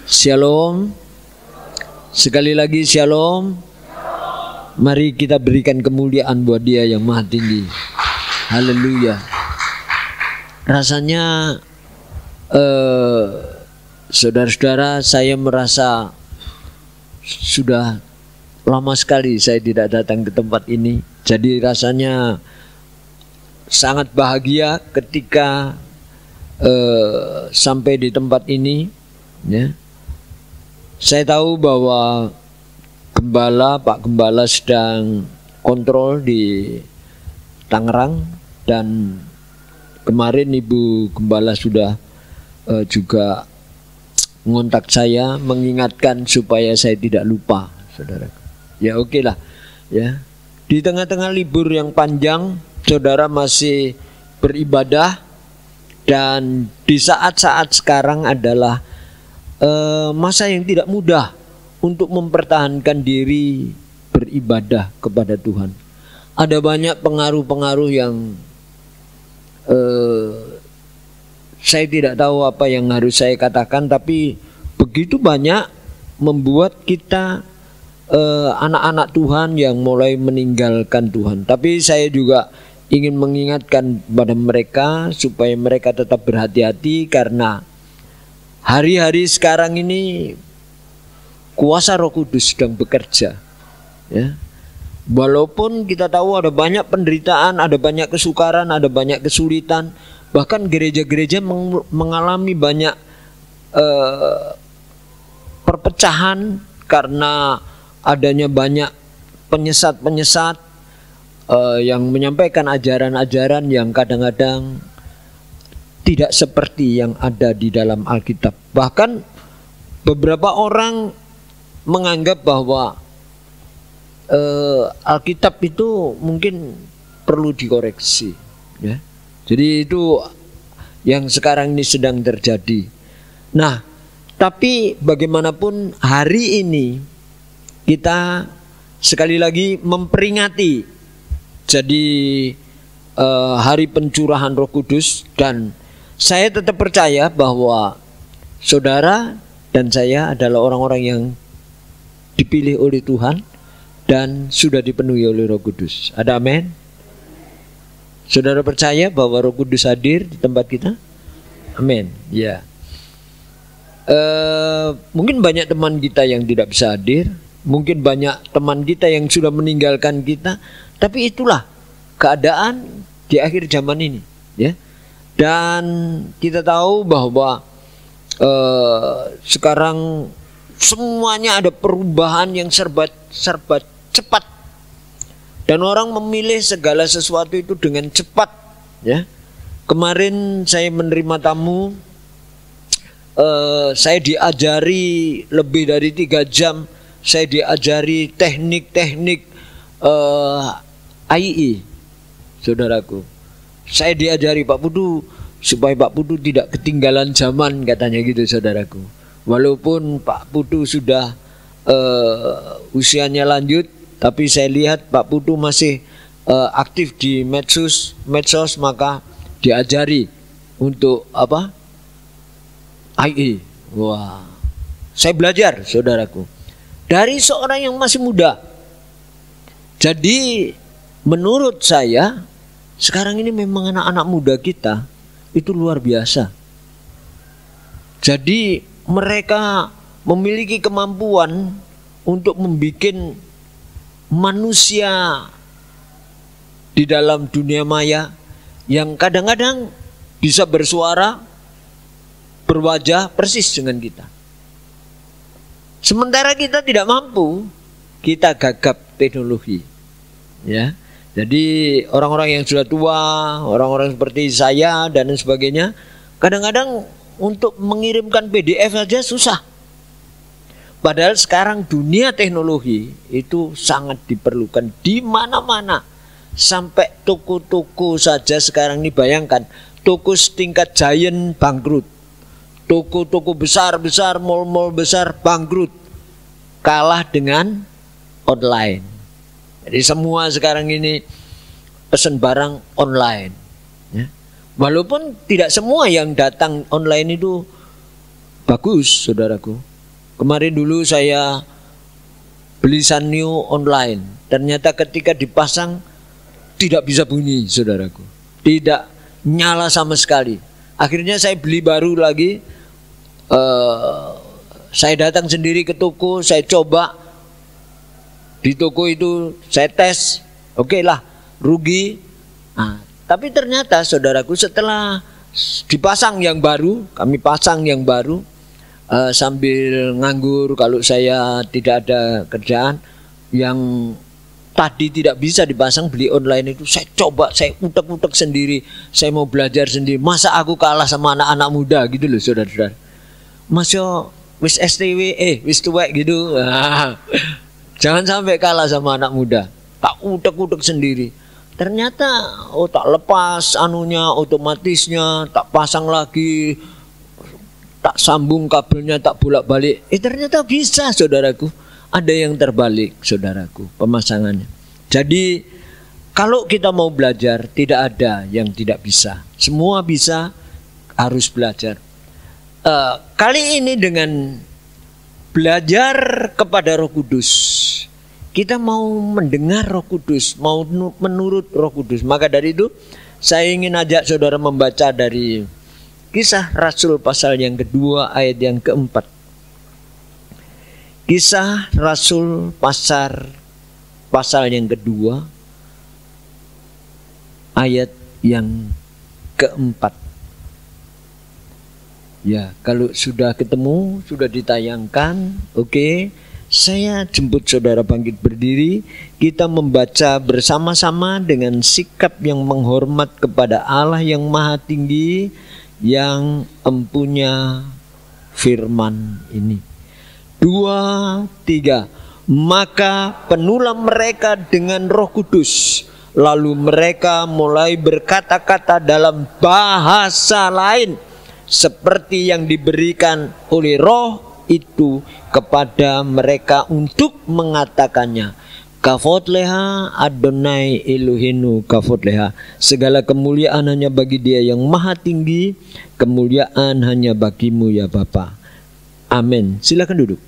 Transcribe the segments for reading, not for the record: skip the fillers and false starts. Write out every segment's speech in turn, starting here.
Shalom. Sekali lagi shalom. Mari kita berikan kemuliaan buat Dia yang maha tinggi. Haleluya. Rasanya saudara-saudara, saya merasa sudah lama sekali saya tidak datang ke tempat ini. Jadi rasanya sangat bahagia ketika sampai di tempat ini, ya. Saya tahu bahwa Pak Gembala sedang kontrol di Tangerang, dan kemarin Ibu Gembala sudah juga mengontak saya, mengingatkan supaya saya tidak lupa, saudara. Ya oke lah, ya. Di tengah-tengah libur yang panjang, saudara masih beribadah, dan di saat-saat sekarang adalah masa yang tidak mudah untuk mempertahankan diri beribadah kepada Tuhan. Ada banyak pengaruh-pengaruh yang saya tidak tahu apa yang harus saya katakan, tapi begitu banyak membuat kita anak-anak Tuhan yang mulai meninggalkan Tuhan. Tapi saya juga ingin mengingatkan pada mereka supaya mereka tetap berhati-hati, karena hari-hari sekarang ini kuasa Roh Kudus sedang bekerja, ya. Walaupun kita tahu ada banyak penderitaan, ada banyak kesukaran, ada banyak kesulitan, bahkan gereja-gereja mengalami banyak perpecahan karena adanya banyak penyesat-penyesat yang menyampaikan ajaran-ajaran yang kadang-kadang tidak seperti yang ada di dalam Alkitab. Bahkan beberapa orang menganggap bahwa Alkitab itu mungkin perlu dikoreksi, ya. Jadi itu yang sekarang ini sedang terjadi. Nah, tapi bagaimanapun hari ini kita sekali lagi memperingati jadi hari pencurahan Roh Kudus, dan saya tetap percaya bahwa saudara dan saya adalah orang-orang yang dipilih oleh Tuhan dan sudah dipenuhi oleh Roh Kudus. Ada amin? Saudara percaya bahwa Roh Kudus hadir di tempat kita? Amin. Ya. Mungkin banyak teman kita yang tidak bisa hadir, mungkin banyak teman kita yang sudah meninggalkan kita, tapi itulah keadaan di akhir zaman ini, ya. Dan kita tahu bahwa sekarang semuanya ada perubahan yang serba cepat, dan orang memilih segala sesuatu itu dengan cepat, ya. Kemarin saya menerima tamu, saya diajari lebih dari 3 jam, saya diajari teknik-teknik AII, saudaraku. Saya diajari Pak Putu supaya Pak Putu tidak ketinggalan zaman, katanya gitu, saudaraku. Walaupun Pak Putu sudah usianya lanjut, tapi saya lihat Pak Putu masih aktif di medsos, maka diajari untuk apa? AI. Wah, saya belajar, saudaraku, dari seorang yang masih muda. Jadi menurut saya sekarang ini memang anak-anak muda kita itu luar biasa. Jadi mereka memiliki kemampuan untuk membuat manusia di dalam dunia maya yang kadang-kadang bisa bersuara, berwajah persis dengan kita. Sementara kita tidak mampu, kita gagap teknologi, ya. Jadi orang-orang yang sudah tua, orang-orang seperti saya dan sebagainya, kadang-kadang untuk mengirimkan PDF saja susah. Padahal sekarang dunia teknologi itu sangat diperlukan di mana-mana. Sampai toko-toko saja sekarang ini, bayangkan, toko setingkat giant bangkrut, toko-toko besar-besar, mall-mall besar bangkrut, kalah dengan online. Jadi semua sekarang ini pesan barang online, ya. Walaupun tidak semua yang datang online itu bagus, saudaraku. Kemarin dulu saya beli Sanyo online. Ternyata ketika dipasang tidak bisa bunyi, saudaraku. Tidak nyala sama sekali. Akhirnya saya beli baru lagi. Saya datang sendiri ke toko, saya coba. Di toko itu saya tes. Oke lah, rugi. Nah, tapi ternyata saudaraku setelah dipasang yang baru, kami pasang yang baru, sambil nganggur kalau saya tidak ada kerjaan, yang tadi tidak bisa dipasang beli online itu saya coba, saya utek-utek sendiri, saya mau belajar sendiri. Masa aku kalah sama anak-anak muda gitu loh, saudara-saudara. Masa wis STW, wis tuwek gitu. Jangan sampai kalah sama anak muda. Tak utek-utek sendiri. Ternyata tak lepas anunya, otomatisnya, tak pasang lagi, tak sambung kabelnya, tak bolak-balik. Ternyata bisa, saudaraku. Ada yang terbalik, saudaraku, pemasangannya. Jadi kalau kita mau belajar, tidak ada yang tidak bisa. Semua bisa, harus belajar. Kali ini dengan belajar kepada Roh Kudus, kita mau mendengar Roh Kudus, mau menurut Roh Kudus. Maka dari itu saya ingin ajak saudara membaca dari Kisah Rasul pasal yang kedua ayat yang keempat. Kisah Rasul pasal yang kedua ayat yang keempat. Ya, kalau sudah ketemu, sudah ditayangkan, oke. Saya jemput saudara bangkit berdiri. Kita membaca bersama-sama dengan sikap yang menghormat kepada Allah yang Maha Tinggi, yang empunya firman ini. 2, 3. Maka penuhlah mereka dengan Roh Kudus, lalu mereka mulai berkata-kata dalam bahasa lain seperti yang diberikan oleh Roh itu kepada mereka untuk mengatakannya. Kavod leha Adonai Elohenu kavod leha. Segala kemuliaan hanya bagi Dia yang Maha Tinggi, kemuliaan hanya bagimu ya Bapa. Amin. Silakan duduk.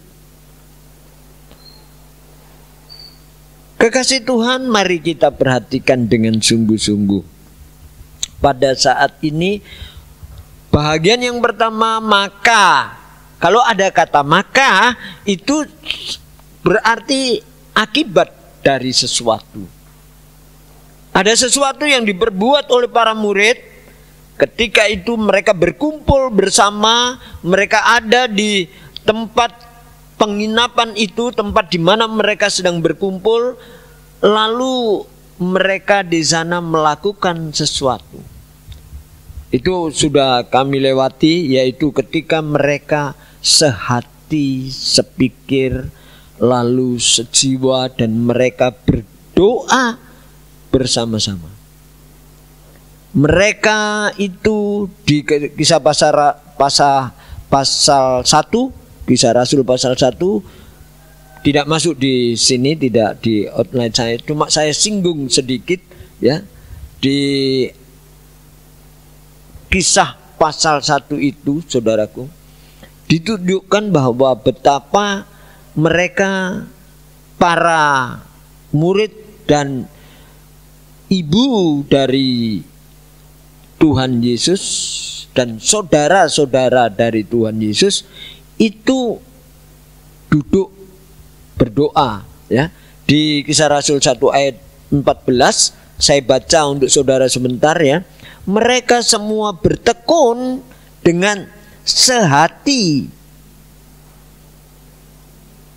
Kekasih Tuhan, mari kita perhatikan dengan sungguh-sungguh. Pada saat ini bahagian yang pertama, maka. Kalau ada kata maka, itu berarti akibat dari sesuatu. Ada sesuatu yang diperbuat oleh para murid. Ketika itu mereka berkumpul bersama, mereka ada di tempat penginapan itu, tempat di mana mereka sedang berkumpul, lalu mereka di sana melakukan sesuatu. Itu sudah kami lewati, yaitu ketika mereka sehati, sepikir, lalu sejiwa, dan mereka berdoa bersama-sama. Mereka itu di kisah pasal 1, Kisah Rasul pasal 1, tidak masuk di sini, tidak di outline saya, cuma saya singgung sedikit ya. Di kisah pasal 1 itu, saudaraku, ditunjukkan bahwa betapa mereka, para murid dan ibu dari Tuhan Yesus dan saudara-saudara dari Tuhan Yesus itu duduk berdoa ya. Di Kisah Rasul 1 ayat 14 saya baca untuk saudara sebentar ya. Mereka semua bertekun dengan sehati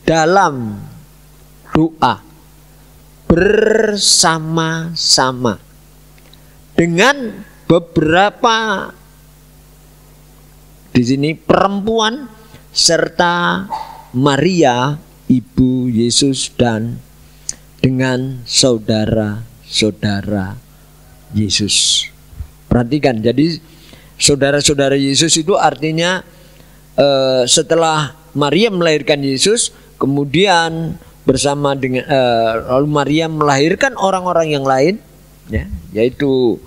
dalam doa bersama-sama dengan beberapa di sini perempuan serta Maria ibu Yesus dan dengan saudara-saudara Yesus. Perhatikan, jadi saudara-saudara Yesus itu artinya setelah Maria melahirkan Yesus, kemudian bersama dengan lalu Maria melahirkan orang-orang yang lain, ya, yaitu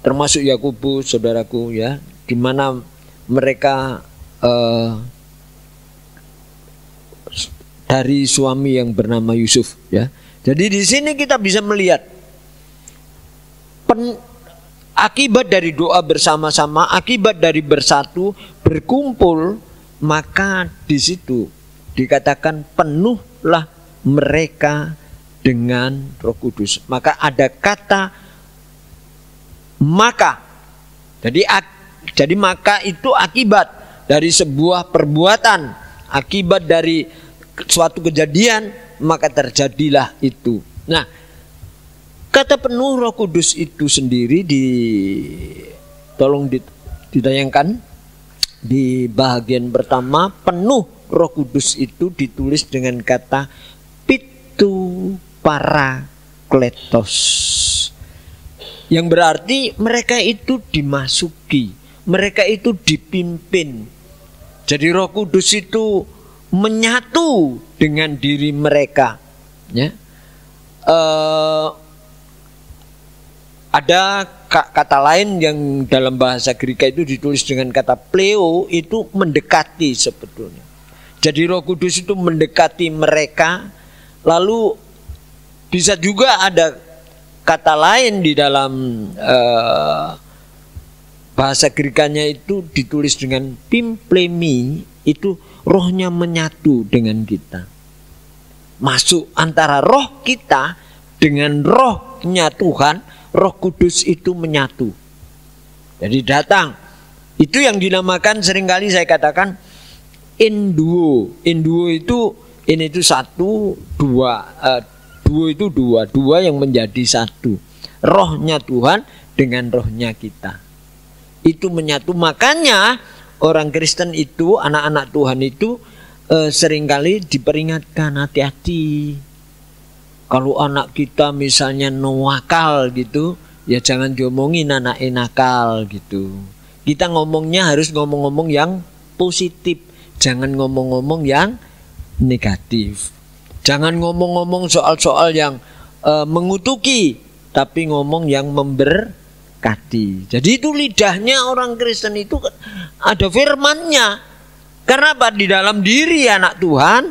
termasuk Yakobus, saudaraku, ya, di mana mereka dari suami yang bernama Yusuf, ya. Jadi di sini kita bisa melihat akibat dari doa bersama-sama, akibat dari bersatu, berkumpul, maka di situ dikatakan penuhlah mereka dengan Roh Kudus. Maka ada kata maka. Jadi maka itu akibat dari sebuah perbuatan, akibat dari suatu kejadian, maka terjadilah itu. Nah, kata penuh Roh Kudus itu sendiri tolong ditayangkan di bagian pertama. Penuh Roh Kudus itu ditulis dengan kata pitu parakletos, yang berarti mereka itu dimasuki, mereka itu dipimpin. Jadi Roh Kudus itu menyatu dengan diri mereka, ya. Ada kata lain yang dalam bahasa Greka itu ditulis dengan kata pleo, itu mendekati sebetulnya. Jadi Roh Kudus itu mendekati mereka. Lalu bisa juga ada kata lain di dalam bahasa Grekanya itu ditulis dengan pimplemi, itu rohnya menyatu dengan kita. Masuk antara roh kita dengan rohnya Tuhan, Roh Kudus itu menyatu. Jadi datang. Itu yang dinamakan, seringkali saya katakan induo. Induo itu ini itu satu, dua. Duo itu dua yang menjadi satu. Rohnya Tuhan dengan rohnya kita. Itu menyatu. Makanya orang Kristen itu, anak-anak Tuhan itu seringkali diperingatkan, hati-hati. Kalau anak kita misalnya nakal gitu, ya jangan diomongin anak nakal gitu. Kita ngomongnya harus ngomong-ngomong yang positif, jangan ngomong-ngomong yang negatif. Jangan ngomong-ngomong soal-soal yang mengutuki, tapi ngomong yang memberkati. Jadi itu lidahnya orang Kristen itu ada firman-Nya. Karena apa? Di dalam diri anak Tuhan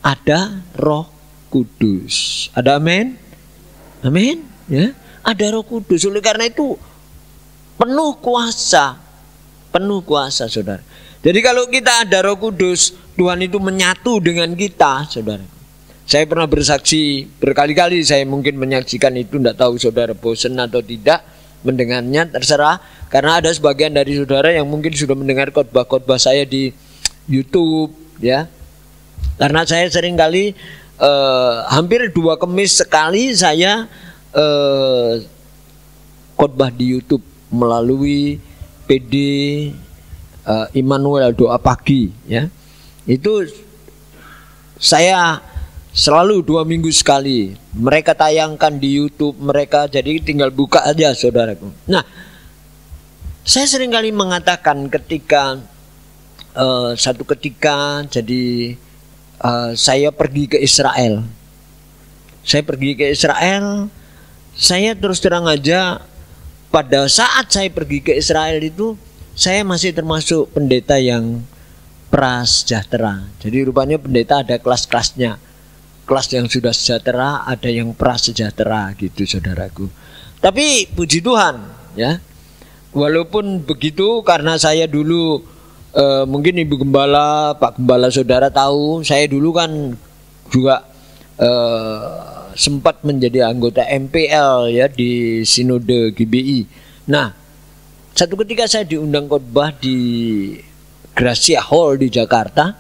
ada Roh Kudus. Ada amin? Amin, ya. Ada Roh Kudus. Oleh karena itu penuh kuasa, saudara. Jadi kalau kita ada Roh Kudus, Tuhan itu menyatu dengan kita, saudara. Saya pernah bersaksi berkali-kali, saya mungkin menyaksikan itu, tidak tahu saudara bosan atau tidak mendengarnya, terserah. Karena ada sebagian dari saudara yang mungkin sudah mendengar khotbah-khotbah saya di YouTube, ya. Karena saya sering kali hampir 2 Kamis sekali saya khotbah di YouTube melalui PD Immanuel Doa Pagi, ya. Itu saya selalu 2 minggu sekali mereka tayangkan di YouTube mereka, jadi tinggal buka aja saudaraku. Nah, saya sering kali mengatakan ketika satu ketika jadi saya pergi ke Israel. Saya pergi ke Israel, saya terus terang aja pada saat saya pergi ke Israel itu saya masih termasuk pendeta yang prasejahtera. Jadi rupanya pendeta ada kelas-kelasnya. Kelas yang sudah sejahtera, ada yang prasejahtera gitu saudaraku. Tapi puji Tuhan, ya. Walaupun begitu, karena saya dulu mungkin Ibu Gembala, Pak Gembala saudara tahu, saya dulu kan juga sempat menjadi anggota MPL, ya, di Sinode GBI. Nah, satu ketika saya diundang khotbah di Gracia Hall di Jakarta.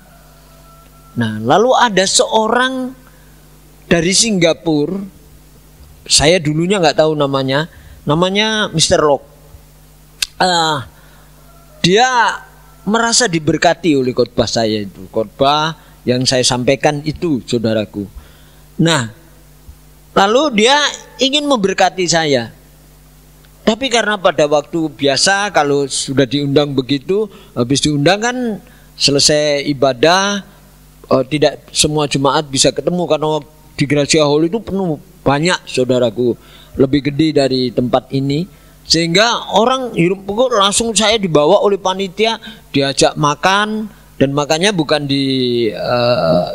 Nah, lalu ada seorang dari Singapura, saya dulunya nggak tahu namanya Mr. Lok. Dia merasa diberkati oleh khotbah saya itu, khotbah yang saya sampaikan itu, saudaraku. Nah, lalu dia ingin memberkati saya. Tapi karena pada waktu biasa kalau sudah diundang begitu, habis diundang kan selesai ibadah, tidak semua jemaat bisa ketemu karena di Gracia Hall itu penuh banyak saudaraku, lebih gede dari tempat ini. Sehingga orang hirup pikuk langsung saya dibawa oleh panitia, diajak makan, dan makannya bukan di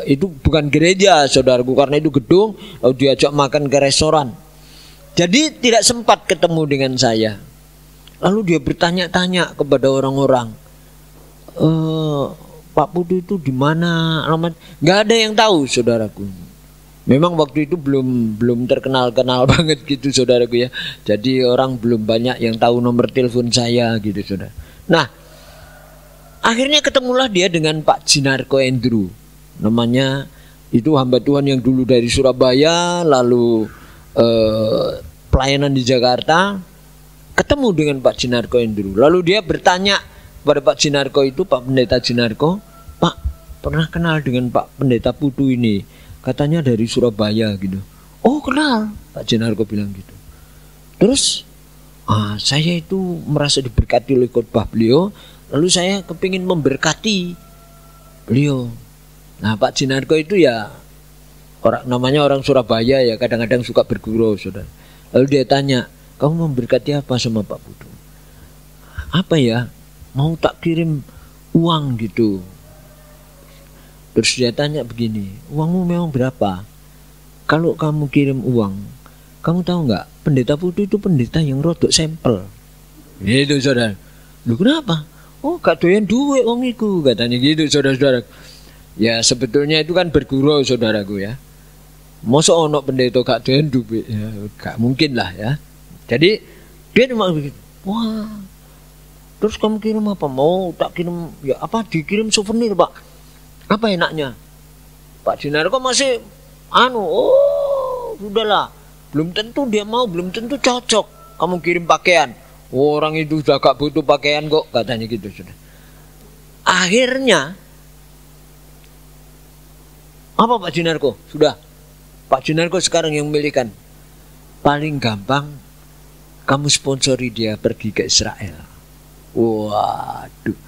itu bukan gereja saudaraku, karena itu gedung, lalu diajak makan ke restoran. Jadi tidak sempat ketemu dengan saya. Lalu dia bertanya-tanya kepada orang-orang, Pak Putu itu di mana alamat? Nggak ada yang tahu saudaraku. Memang waktu itu belum terkenal banget gitu saudaraku ya. Jadi orang belum banyak yang tahu nomor telepon saya gitu saudara. Nah, akhirnya ketemulah dia dengan Pak Jinarko Andrew. Namanya itu hamba Tuhan yang dulu dari Surabaya, lalu pelayanan di Jakarta. Ketemu dengan Pak Jinarko Andrew. Lalu dia bertanya kepada Pak Jinarko itu, Pak Pendeta Jinarko, Pak, pernah kenal dengan Pak Pendeta Putu ini? Katanya dari Surabaya gitu. Oh, kenal, Pak Jinarko bilang gitu. Terus saya itu merasa diberkati oleh khotbah beliau, lalu saya kepingin memberkati beliau. Nah, Pak Jinarko itu ya namanya orang Surabaya ya, kadang-kadang suka bergurau saudara. Lalu dia tanya, kamu memberkati apa sama Pak Putu? Apa ya? Mau tak kirim uang gitu. Terus dia tanya begini, uangmu memang berapa? Kalau kamu kirim uang, kamu tahu nggak? Pendeta Putu itu pendeta yang rodok sampel. Gitu saudara. Lu kenapa? Oh, gak doyan duit wong iku, katanya gitu saudara-saudara. Ya sebetulnya itu kan bergurau saudaraku ya. Masa ono pendeta gak doyan duit? Ya, gak mungkin lah ya. Jadi dia cuma begitu. Wah. Terus kamu kirim apa? Mau tak kirim ya apa? Dikirim souvenir, Pak. Apa enaknya? Pak Jinarko masih sudahlah. Belum tentu dia mau, belum tentu cocok kamu kirim pakaian. Orang itu sudah gak butuh pakaian kok, katanya gitu sudah. Akhirnya apa Pak Jinarko? Sudah. Pak Jinarko sekarang yang memilihkan. Paling gampang kamu sponsori dia pergi ke Israel. Waduh.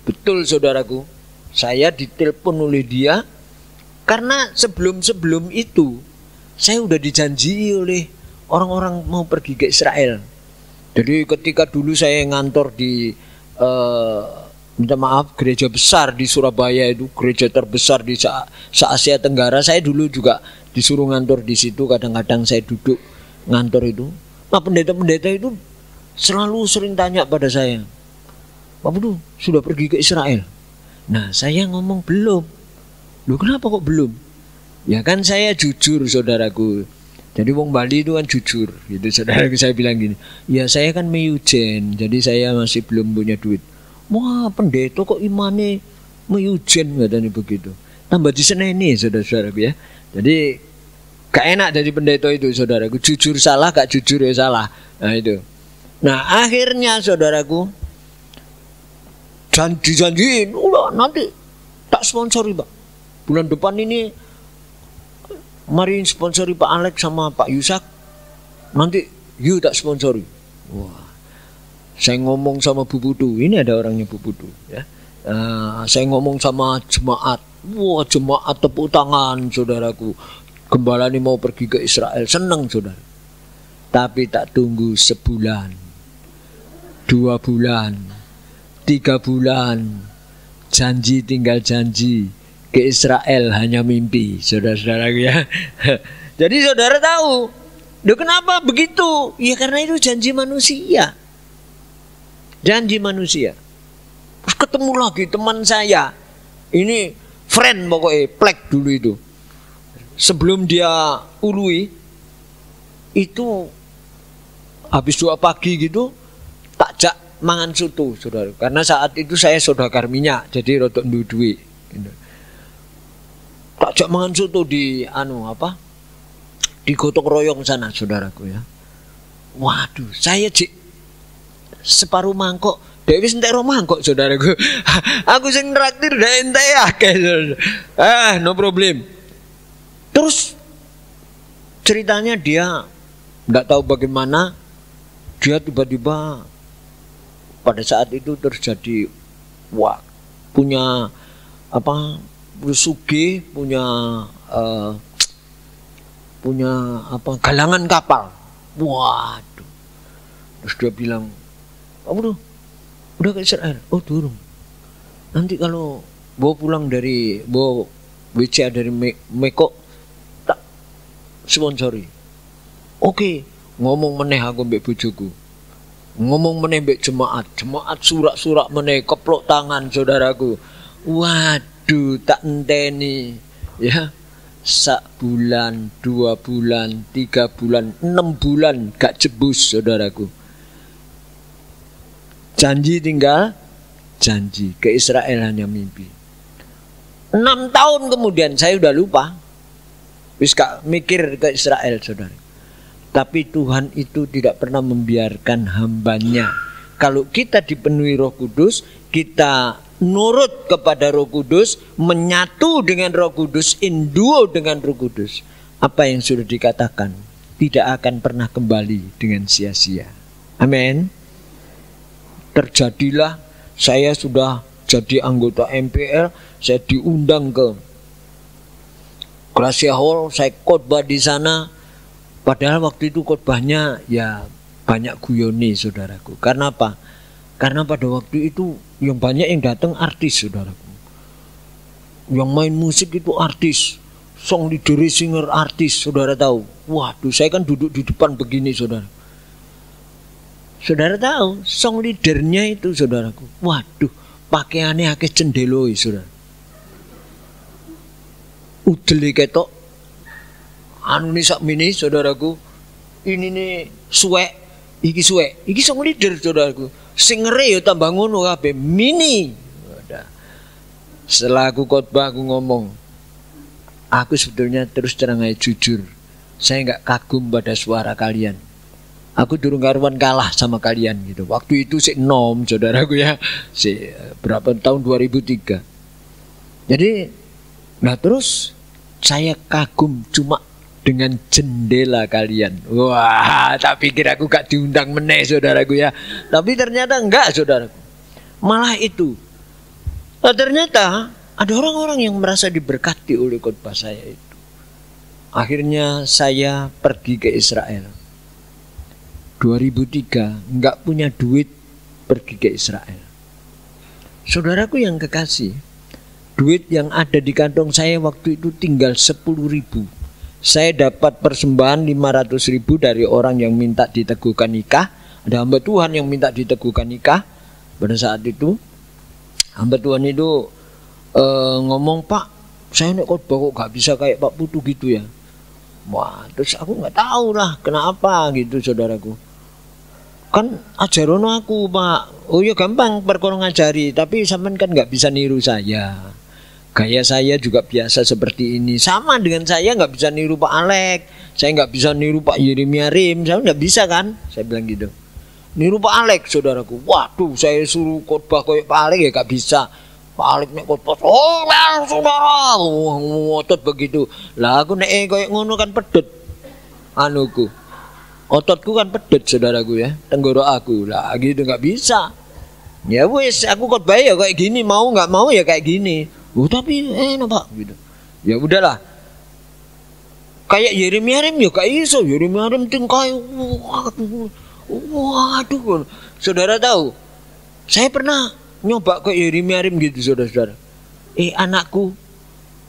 Betul saudaraku. Saya ditelepon oleh dia karena sebelum itu saya udah dijanji oleh orang-orang mau pergi ke Israel. Jadi ketika dulu saya ngantor di minta maaf gereja besar di Surabaya, itu gereja terbesar di se-Asia Tenggara, saya dulu juga disuruh ngantor di situ. Kadang-kadang saya duduk ngantor itu. Nah, pendeta-pendeta itu selalu sering tanya pada saya, Pak Putu sudah pergi ke Israel? Nah, saya ngomong belum. Loh, kenapa kok belum? Ya kan saya jujur saudaraku. Jadi wong Bali itu kan jujur gitu saudaraku. Saya bilang gini, ya saya kan meyujen, jadi saya masih belum punya duit. Wah, pendeta kok imane meyujen, katanya begitu. Tambah diseneni saudara-saudaraku ya. Jadi gak enak dari pendeta itu saudaraku. Jujur salah, gak jujur ya salah. Nah itu. Nah akhirnya saudaraku dijanjiin, udah nanti tak sponsori Pak. Bulan depan ini mari sponsori Pak Alex sama Pak Yusak. Nanti you tak sponsori. Wah, saya ngomong sama Bu Putu. Ini ada orangnya Bu Putu ya. Saya ngomong sama jemaat. Wah, jemaat tepuk tangan saudaraku. Gembala ini mau pergi ke Israel, senang saudara. Tapi tak tunggu sebulan, 2 bulan, 3 bulan, janji tinggal janji, ke Israel hanya mimpi, saudara-saudara ya. Jadi saudara tahu, kenapa begitu? Ya karena itu janji manusia. Janji manusia. Terus ketemu lagi teman saya, ini friend pokoknya, plek dulu itu. Sebelum dia ului, itu habis 2 pagi gitu, takjak mangan soto, saudara. Karena saat itu saya saudagar minyak, jadi rodok duwe. Gitu. Takjak mangan soto di di gotong royong sana, saudaraku ya. Waduh, saya separuh mangkok, dewe entek ro mangkok, saudaraku. Aku sing traktir dak entek akeh. No problem. Terus ceritanya dia enggak tahu bagaimana dia tiba-tiba pada saat itu terjadi punya sugih, punya galangan kapal. Waduh. Terus dia bilang, kamu tuh udah ke Israel? Oh turun. Nanti kalau bawa pulang dari bawa WCA dari Meko tak sponsori. Oke, ngomong meneh aku mbek bojoku. Ngomong meneh mbek jemaat surak-surak meneh keplok tangan saudaraku. Waduh, tak enteni ya. Sak bulan, 2 bulan, 3 bulan, 6 bulan gak jebus saudaraku. Janji tinggal janji, ke Israel hanya mimpi. 6 tahun kemudian saya udah lupa. Wis gak mikir ke Israel saudara. Tapi Tuhan itu tidak pernah membiarkan hambanya. Kalau kita dipenuhi Roh Kudus, kita nurut kepada Roh Kudus, menyatu dengan Roh Kudus, induo dengan Roh Kudus. Apa yang sudah dikatakan tidak akan pernah kembali dengan sia-sia. Amin. Terjadilah, saya sudah jadi anggota MPR, saya diundang ke Gracia Hall, saya khotbah di sana. Padahal waktu itu khotbahnya ya banyak guyoni saudaraku. Karena apa? Karena pada waktu itu yang banyak yang datang artis saudaraku. Yang main musik itu artis, song leader singer artis, saudara tahu. Waduh, saya kan duduk di depan begini saudara. Saudara tahu, song leadernya itu saudaraku. Waduh, pakaiannya akeh cendeloi saudara. Udele ketok. Anu nih sak mini saudaraku. Ini nih suwek, iki suwek, iki song leader saudaraku. Singere yo tambah ngono kabeh, mini. Setelah aku khotbah aku ngomong, aku sebetulnya terus terang aja jujur, saya nggak kagum pada suara kalian. Aku durung karuan kalah sama kalian gitu. Waktu itu si nom saudaraku ya, si berapa tahun 2003. Jadi, nah terus saya kagum cuma dengan jendela kalian. Wah, tak pikir aku gak diundang meneh saudaraku ya. Tapi ternyata enggak saudaraku. Malah itu. Nah, ternyata ada orang-orang yang merasa diberkati oleh khotbah saya itu. Akhirnya saya pergi ke Israel. 2003 enggak punya duit pergi ke Israel. Saudaraku yang kekasih, duit yang ada di kantong saya waktu itu tinggal 10.000. Saya dapat persembahan 500.000 dari orang yang minta diteguhkan nikah. Ada hamba Tuhan yang minta diteguhkan nikah. Pada saat itu hamba Tuhan itu ngomong, Pak, saya nek khotbah kok gak bisa kayak Pak Putu gitu ya. Wah, terus aku nggak tahu lah kenapa gitu saudaraku. Kan ajarono aku Pak. Oh ya gampang perkara ngajari, tapi sampean kan nggak bisa niru saya. Gaya saya juga biasa seperti ini. Sama dengan saya nggak bisa niru Pak Alek. Saya nggak bisa niru Pak Yeremia Rim. Saya nggak bisa kan? Saya bilang gitu. Niru Pak Alek saudaraku. Waduh, saya suruh khotbah kayak Pak Alek ya nggak bisa. Pak Alek nek khotbah, oh saudara, ngotot begitu. Lah aku nek kayak ngono kan pedet. Anuku, ototku kan pedet saudaraku ya. Tenggorok aku lah gitu nggak bisa. Ya wes, aku khotbah ya kayak gini, mau nggak mau ya kayak gini. Oh tapi enak Pak gitu. Ya udahlah. Kayak Yeremia Rim ya kayak iso. Yeremia Rim tingkai. Waduh. Saudara tahu, saya pernah nyoba kayak Yeremia Rim gitu saudara-saudara. Anakku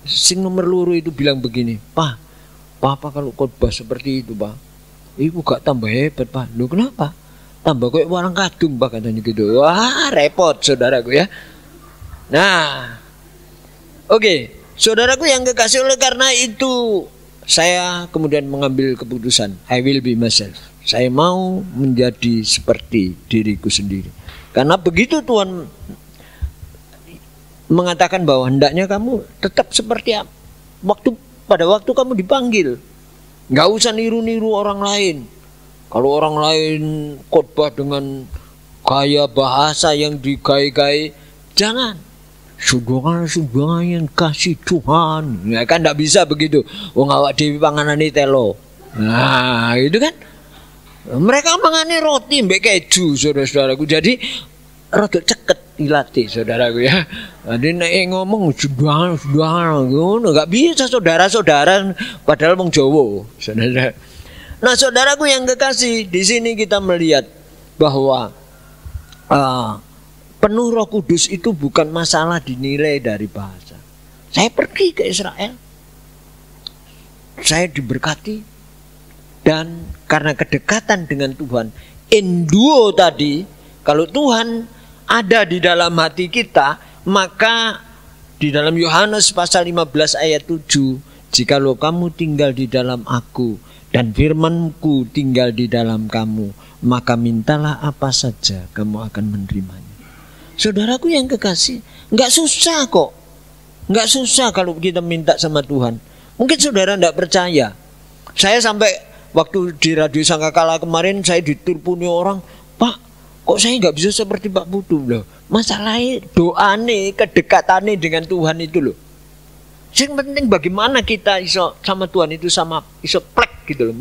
sing nomor loro itu bilang begini, Pak, Papa kalau khotbah seperti itu Pak, ibu gak tambah hebat Pak. Loh kenapa? Tambah kayak warang kadung Pak katanya gitu. Wah repot saudaraku ya. Nah, oke, saudaraku yang kekasih, oleh karena itu saya kemudian mengambil keputusan, I will be myself. Saya mau menjadi seperti diriku sendiri. Karena begitu Tuhan mengatakan bahwa hendaknya kamu tetap seperti pada waktu kamu dipanggil. Nggak usah niru-niru orang lain. Kalau orang lain khotbah dengan gaya bahasa yang digai-gai, jangan. Saudara-saudara yang kasih Tuhan, ya kan tidak bisa begitu. Wong awak dhewe panganane telo. Nah, itu kan. Mereka mangane roti mbek keju, saudara-saudaraku. Jadi rada ceket dilatih, saudaraku ya. Jadi nek ngomong saudara-saudara ngono enggak bisa saudara-saudara padahal wong Jawa, saudara. Nah, saudaraku yang kekasih, di sini kita melihat bahwa penuh Roh Kudus itu bukan masalah dinilai dari bahasa. Saya pergi ke Israel, saya diberkati, dan karena kedekatan dengan Tuhan, enduo tadi, kalau Tuhan ada di dalam hati kita, maka di dalam Yohanes pasal 15 ayat 7, jikalau kamu tinggal di dalam aku dan firman-Ku tinggal di dalam kamu, maka mintalah apa saja kamu akan menerimanya. Saudaraku yang kekasih, nggak susah kok. Nggak susah kalau kita minta sama Tuhan. Mungkin saudara nggak percaya. Saya sampai waktu di Radio Sangkakala kemarin, saya diteleponi orang, Pak, kok saya nggak bisa seperti Pak Putu loh. Masalahnya doa nih, kedekatan nih dengan Tuhan itu loh. Yang penting bagaimana kita iso sama Tuhan itu sama iso plek gitu loh,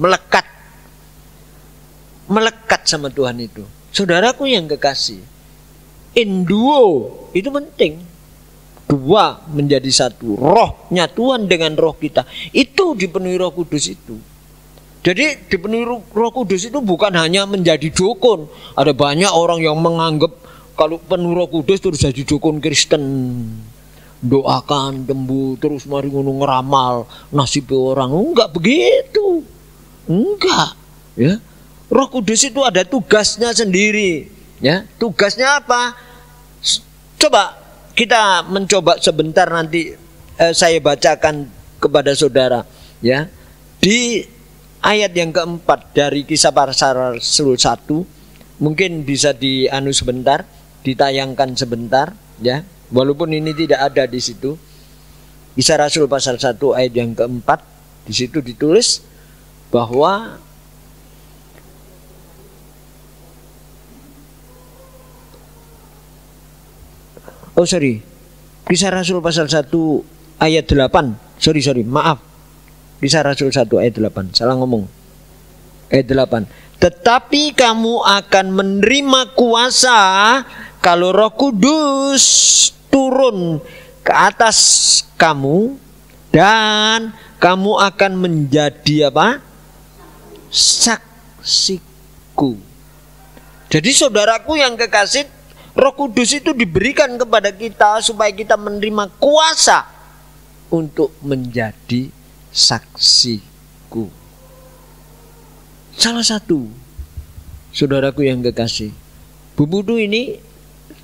melekat sama Tuhan itu. Saudaraku yang kekasih, enduo itu penting. Dua menjadi satu, rohnya Tuhan dengan roh kita itu dipenuhi Roh Kudus itu. Jadi dipenuhi Roh Kudus itu bukan hanya menjadi dukun. Ada banyak orang yang menganggap kalau penuh Roh Kudus terus jadi dukun Kristen, doakan tembu terus mari ngono ngeramal nasib orang. Enggak begitu, enggak ya. Roh Kudus itu ada tugasnya sendiri ya. Tugasnya apa? Coba kita mencoba sebentar, nanti saya bacakan kepada saudara ya. Di ayat yang keempat dari Kisah Para Rasul 1, mungkin bisa dianu sebentar, ditayangkan sebentar ya. Walaupun ini tidak ada di situ. Kisah Rasul pasal 1 ayat yang keempat, di situ ditulis bahwa Kisah Rasul pasal 1 ayat 8. Maaf. Kisah Rasul 1 ayat 8. Salah ngomong. Ayat 8. Tetapi kamu akan menerima kuasa kalau Roh Kudus turun ke atas kamu, dan kamu akan menjadi apa? Saksiku. Jadi saudaraku yang kekasih, Roh Kudus itu diberikan kepada kita supaya kita menerima kuasa untuk menjadi saksiku. Salah satu, saudaraku yang kekasih, Bu Budu ini,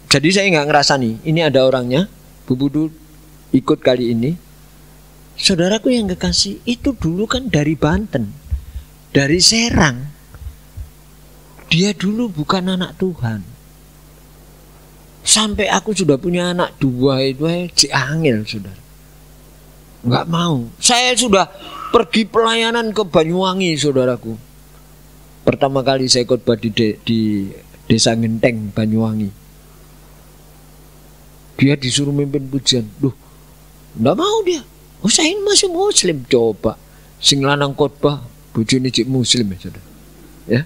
jadi saya nggak ngerasa nih, ini ada orangnya, Bu Budu ikut kali ini. Saudaraku yang kekasih, itu dulu kan dari Banten, dari Serang. Dia dulu bukan anak Tuhan. Sampai aku sudah punya anak 2 itu angel, saudara. Nggak mau. Saya sudah pergi pelayanan ke Banyuwangi, saudaraku. Pertama kali saya khotbah di Desa Ngenteng, Banyuwangi. Dia disuruh mimpin pujian. Duh, nggak mau dia. Oh, saya ini masih muslim. Coba sing lanang khotbah, bojone cik muslim ya, saudara. Ya.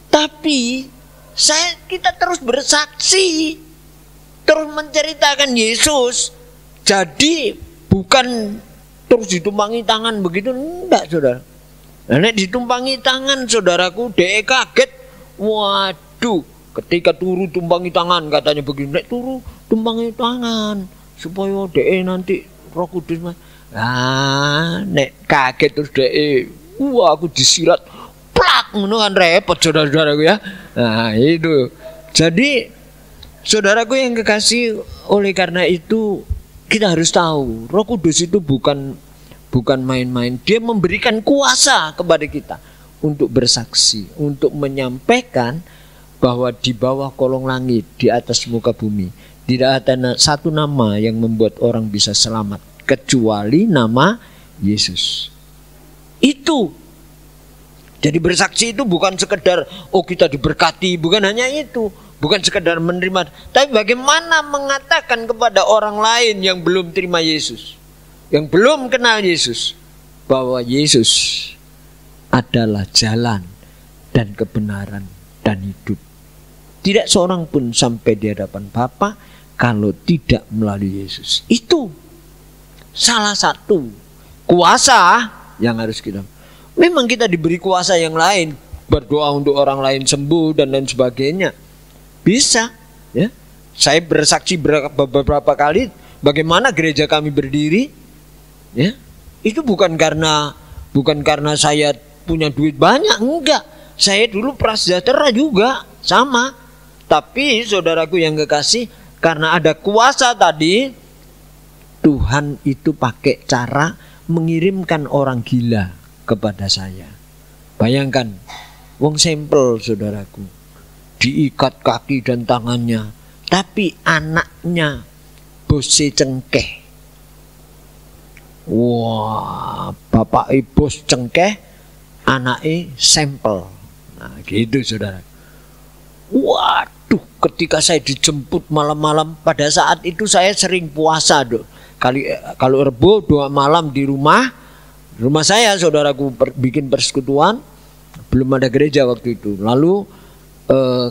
Tapi kita terus bersaksi, terus menceritakan Yesus. Jadi bukan terus ditumpangi tangan begitu, enggak, saudara. Nah, ditumpangi tangan, saudaraku, dek kaget. Waduh, ketika turu tumpangi tangan katanya begini, nek turu tumpangi tangan supaya dek nanti Roh Kudus. Nah, nek kaget terus dek, wah aku disirat. Plak, ngono kan repot, saudara-saudaraku ya. Nah, itu. Jadi saudaraku yang kekasih, oleh karena itu kita harus tahu Roh Kudus itu bukan main-main. Dia memberikan kuasa kepada kita untuk bersaksi, untuk menyampaikan bahwa di bawah kolong langit, di atas muka bumi, tidak ada satu nama yang membuat orang bisa selamat kecuali nama Yesus. Itu. Jadi bersaksi itu bukan sekedar kita diberkati, bukan hanya itu, bukan sekedar menerima, tapi bagaimana mengatakan kepada orang lain yang belum terima Yesus, yang belum kenal Yesus, bahwa Yesus adalah jalan dan kebenaran dan hidup. Tidak seorang pun sampai di hadapan Bapa kalau tidak melalui Yesus. Itu salah satu kuasa yang harus kita. Memang kita diberi kuasa yang lain, berdoa untuk orang lain sembuh dan lain sebagainya. Bisa, ya. Saya bersaksi beberapa kali bagaimana gereja kami berdiri, ya. Itu bukan karena saya punya duit banyak, enggak. Saya dulu prasejahtera juga, sama. Tapi saudaraku yang kekasih, karena ada kuasa tadi, Tuhan itu pakai cara mengirimkan orang gila kepada saya. Bayangkan, wong sampel saudaraku, diikat kaki dan tangannya, tapi anaknya bose cengkeh. Wah, bapak bos cengkeh, anaknya sampel. Nah, gitu saudara. Waduh, ketika saya dijemput malam-malam, pada saat itu saya sering puasa, kalau Rebo doa malam di rumah saya, saudaraku bikin persekutuan, belum ada gereja waktu itu. Lalu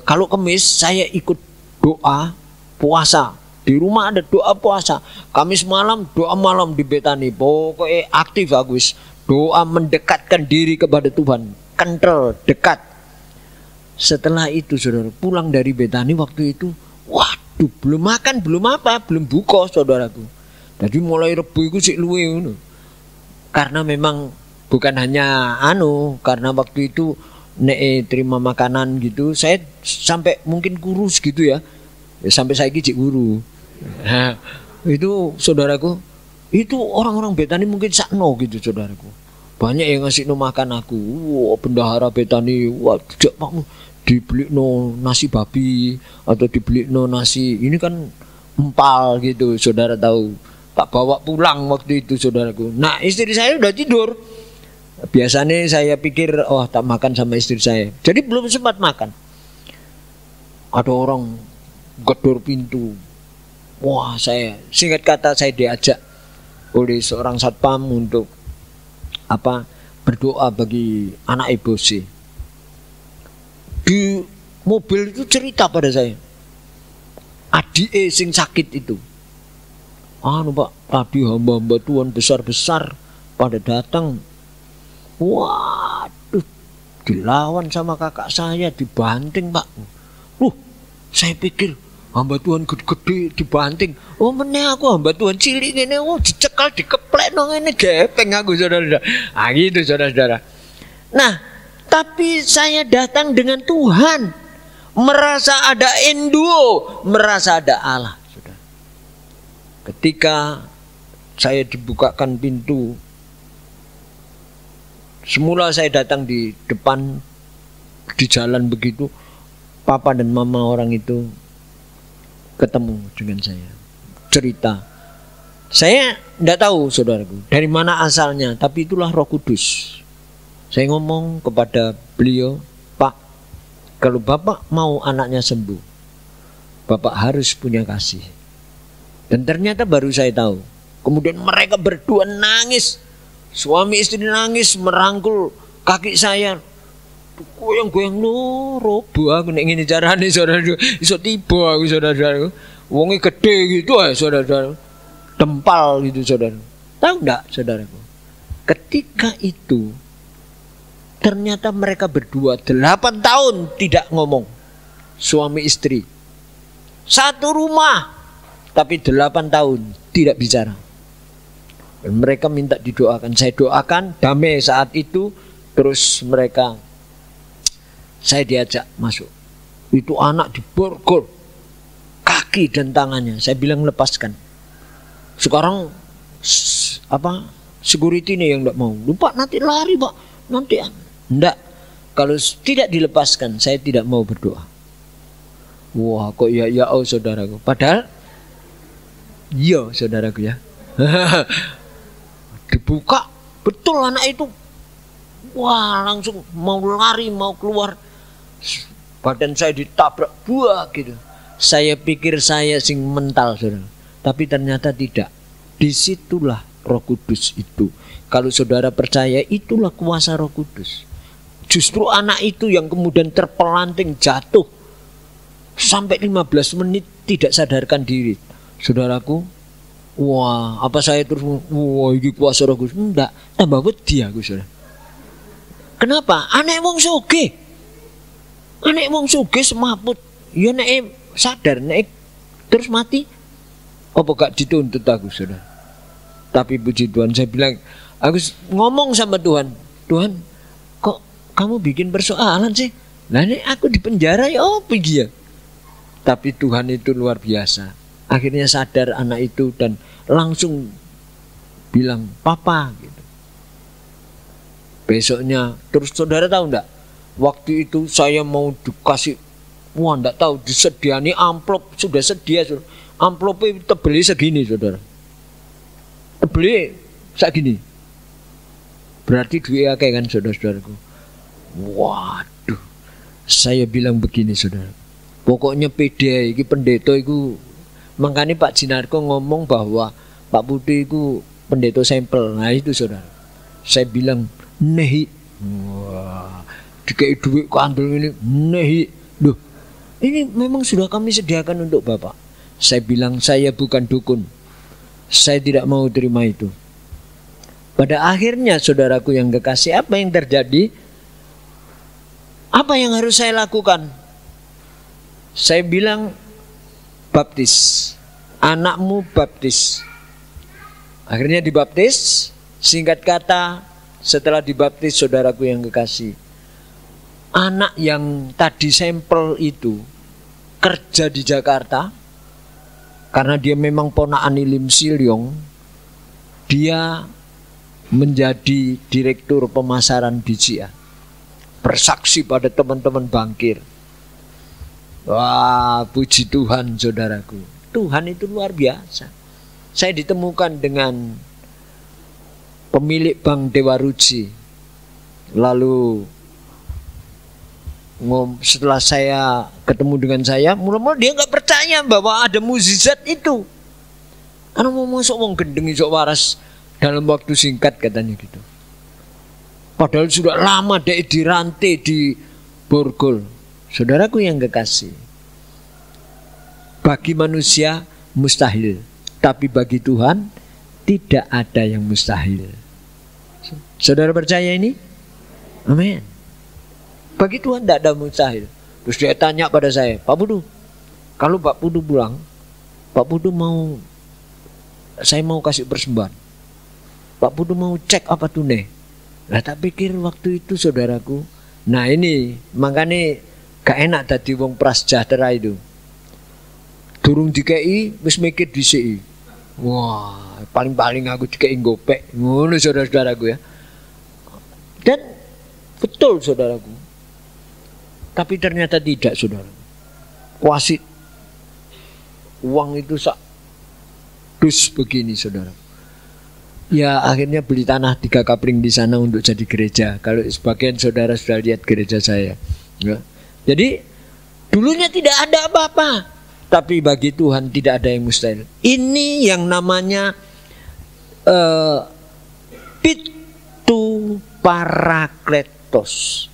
kalau Kamis saya ikut doa puasa. Di rumah ada doa puasa. Kamis malam doa malam di Betani. Pokoknya aktif aku, doa mendekatkan diri kepada Tuhan. Kental, dekat. Setelah itu saudara pulang dari Betani waktu itu, waduh, belum makan, belum apa, belum buka saudaraku. Jadi mulai Rebo itu sik luwe ngono. Karena memang bukan hanya karena waktu itu nek terima makanan gitu, saya sampai mungkin kurus gitu ya. Sampai saya cik guru. Nah, itu saudaraku, itu orang-orang Betani mungkin sakno gitu saudaraku. Banyak yang ngasih makan aku. Wah, bendahara Betani, wah tidak mau dibeli nasi babi atau dibeli nasi ini kan empal gitu, saudara tahu. Tak bawa pulang waktu itu saudaraku. Nah, istri saya udah tidur. Biasanya saya pikir, oh tak makan sama istri saya. Jadi belum sempat makan. Ada orang gedor pintu. Wah, singkat kata saya diajak oleh seorang satpam untuk berdoa bagi anak ibu sih. Di mobil itu cerita pada saya, adik sing sakit itu. Pak, tadi hamba-hamba Tuhan besar-besar pada datang. Waduh, dilawan sama kakak saya, dibanting Pak. Saya pikir hamba Tuhan gede-gede dibanting. Oh meneh aku hamba Tuhan cilik ini, dicekal, dikeplek ini gepeng aku saudara-saudara. Ah gitu saudara-saudara. Nah, tapi saya datang dengan Tuhan, merasa ada enduo, merasa ada Allah. Saudara. Ketika saya dibukakan pintu, semula saya datang di depan, di jalan begitu, papa dan mama orang itu ketemu dengan saya, cerita. Saya tidak tahu saudaraku dari mana asalnya, tapi itulah Roh Kudus. Saya ngomong kepada beliau, Pak, kalau Bapak mau anaknya sembuh, Bapak harus punya kasih. Dan ternyata baru saya tahu. Kemudian mereka berdua nangis, suami istri nangis, merangkul kaki saya. Goyang-goyang robo aku nek ngene carane saudara. Iso tiba aku saudara. Wonge gede gitu saudara. Tempal gitu saudara. Tahu enggak saudaraku? Ketika itu ternyata mereka berdua 8 tahun tidak ngomong. Suami istri. Satu rumah tapi 8 tahun tidak bicara. Dan mereka minta didoakan. Saya doakan damai saat itu. Terus saya diajak masuk. Itu anak diborgol kaki dan tangannya. Saya bilang lepaskan. Sekarang security ini yang tidak mau. Lupa nanti lari Pak. Nanti enggak. Kalau tidak dilepaskan, saya tidak mau berdoa. Wah, kok ya saudaraku. Padahal iya saudaraku ya. Dibuka betul anak itu. Wah, langsung mau lari, mau keluar. Badan saya ditabrak buah gitu. Saya pikir saya sing mental saudara. Tapi ternyata tidak. Disitulah Roh Kudus itu. Kalau saudara percaya, itulah kuasa Roh Kudus. Justru anak itu yang kemudian terpelanting jatuh sampai 15 menit tidak sadarkan diri. Saudaraku, wah, apa saya terus wah ini kuasa Roh Kudus? Enggak, tambah wedi aku saudara. Kenapa? Anak wong soge. Nek wong sugih semaput, ya nek sadar nek terus mati, apa gak dituntut aku, Saudara? Tapi puji Tuhan, saya bilang, aku ngomong sama Tuhan, Tuhan, kok kamu bikin persoalan sih? Nah ini aku di penjara ya, oh pergi ya. Tapi Tuhan itu luar biasa. Akhirnya sadar anak itu dan langsung bilang, Papa gitu. Besoknya, terus saudara tahu enggak? Waktu itu saya mau dikasih, wah enggak tahu, disediani amplop, sudah sedia. Amplopnya tebeli segini, saudara. Tebeli segini. Berarti duit akeh kan, saudara-saudaraku. Waduh, saya bilang begini, saudara. Pokoknya PD iki pendeta iku, makanya Pak Jinarko ngomong bahwa Pak Budi iku pendeta sampel. Nah itu, saudara. Saya bilang nehi. Wah, dikai duit kandel ini nehi. Loh, ini memang sudah kami sediakan untuk Bapak. Saya bilang saya bukan dukun. Saya tidak mau terima itu. Pada akhirnya saudaraku yang kekasih, apa yang terjadi? Apa yang harus saya lakukan? Saya bilang baptis. Anakmu baptis. Akhirnya dibaptis. Singkat kata, setelah dibaptis saudaraku yang kekasih, anak yang tadi sampel itu kerja di Jakarta. Karena dia memang ponakan Lim Silyong, dia menjadi direktur pemasaran BCA. Bersaksi pada teman-teman bankir. Wah, puji Tuhan saudaraku. Tuhan itu luar biasa. Saya ditemukan dengan pemilik Bank Dewa Ruci. Lalu setelah saya ketemu dengan saya, mula-mula dia nggak percaya bahwa ada mukjizat itu. Karena mau masuk wong gendeng iso waras dalam waktu singkat katanya gitu. Padahal sudah lama dia dirantai di borgol. Saudaraku yang kekasih, bagi manusia mustahil, tapi bagi Tuhan tidak ada yang mustahil. Saudara percaya ini? Amin. Bagi Tuhan tidak ada mustahil. Terus dia tanya pada saya, Pak Putu, kalau Pak Putu pulang, Pak Putu mau, saya mau kasih persembahan. Pak Putu mau cek apa tunai. Nah tak pikir waktu itu saudaraku, nah ini makanya gak enak tadi wong prasejahtera itu. Durung DKI, wis mikir DCI. Wah, paling-paling aku DKI gopek. Ngono saudara-saudaraku ya. Dan betul saudaraku. Tapi ternyata tidak, saudara. Wasit uang itu sak dus begini, saudara. Ya akhirnya beli tanah 3 kapling di sana untuk jadi gereja. Kalau sebagian saudara sudah lihat gereja saya, ya. Jadi dulunya tidak ada apa-apa, tapi bagi Tuhan tidak ada yang mustahil. Ini yang namanya Pitu Parakletos.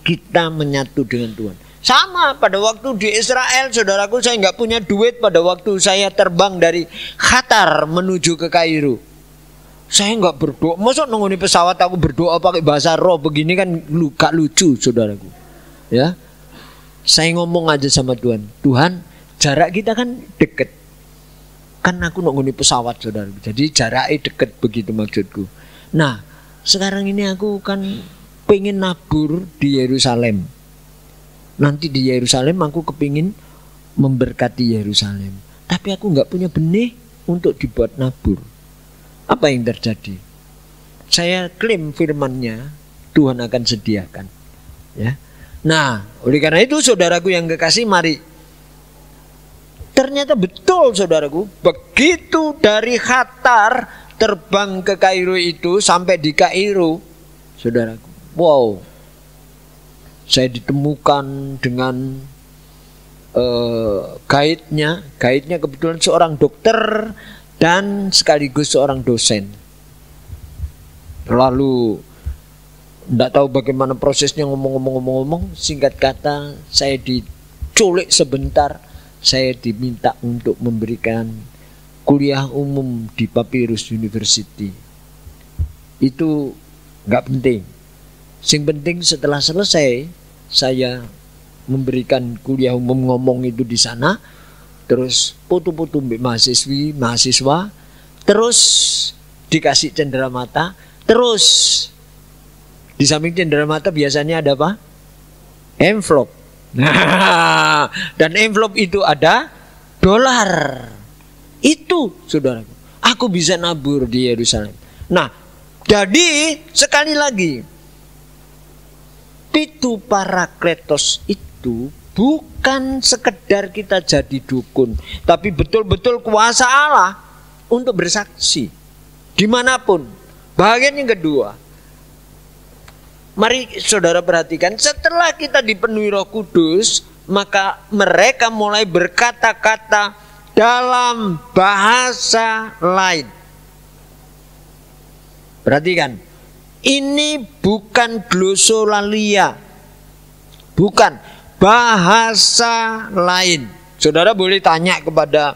Kita menyatu dengan Tuhan. Sama pada waktu di Israel, saudaraku, saya nggak punya duit pada waktu saya terbang dari Qatar menuju ke Kairo. Saya nggak berdoa. Masa nunggu pesawat aku berdoa pakai bahasa roh begini kan gak lucu, saudaraku. Ya, saya ngomong aja sama Tuhan. Tuhan, jarak kita kan deket. Kan aku nunggu pesawat, saudaraku. Jadi jaraknya deket begitu maksudku. Nah, sekarang ini aku kan pengen nabur di Yerusalem. Nanti di Yerusalem aku kepingin memberkati Yerusalem. Tapi aku nggak punya benih untuk dibuat nabur. Apa yang terjadi? Saya klaim firman-Nya, Tuhan akan sediakan. Ya. Nah, oleh karena itu saudaraku yang kekasih, mari. Ternyata betul saudaraku, begitu dari Qatar terbang ke Kairo itu, sampai di Kairo, saudaraku, wow, saya ditemukan dengan guide-nya kebetulan seorang dokter dan sekaligus seorang dosen. Lalu tidak tahu bagaimana prosesnya, ngomong, singkat kata saya diculik sebentar, saya diminta untuk memberikan kuliah umum di Papyrus University. Itu nggak penting. Sing penting setelah selesai saya memberikan kuliah umum ngomong itu di sana, terus foto-foto mahasiswa, terus dikasih cenderamata, terus di samping cenderamata biasanya ada apa? Envelope. Nah, dan envelope itu ada dolar. Itu saudaraku, aku bisa nabur di Yerusalem. Nah, jadi sekali lagi, Pitu Parakletos itu bukan sekedar kita jadi dukun, tapi betul-betul kuasa Allah untuk bersaksi dimanapun. Bagian yang kedua, mari saudara perhatikan, setelah kita dipenuhi Roh Kudus, maka mereka mulai berkata-kata dalam bahasa lain. Perhatikan, ini bukan glosolalia, bukan bahasa lain. Saudara boleh tanya kepada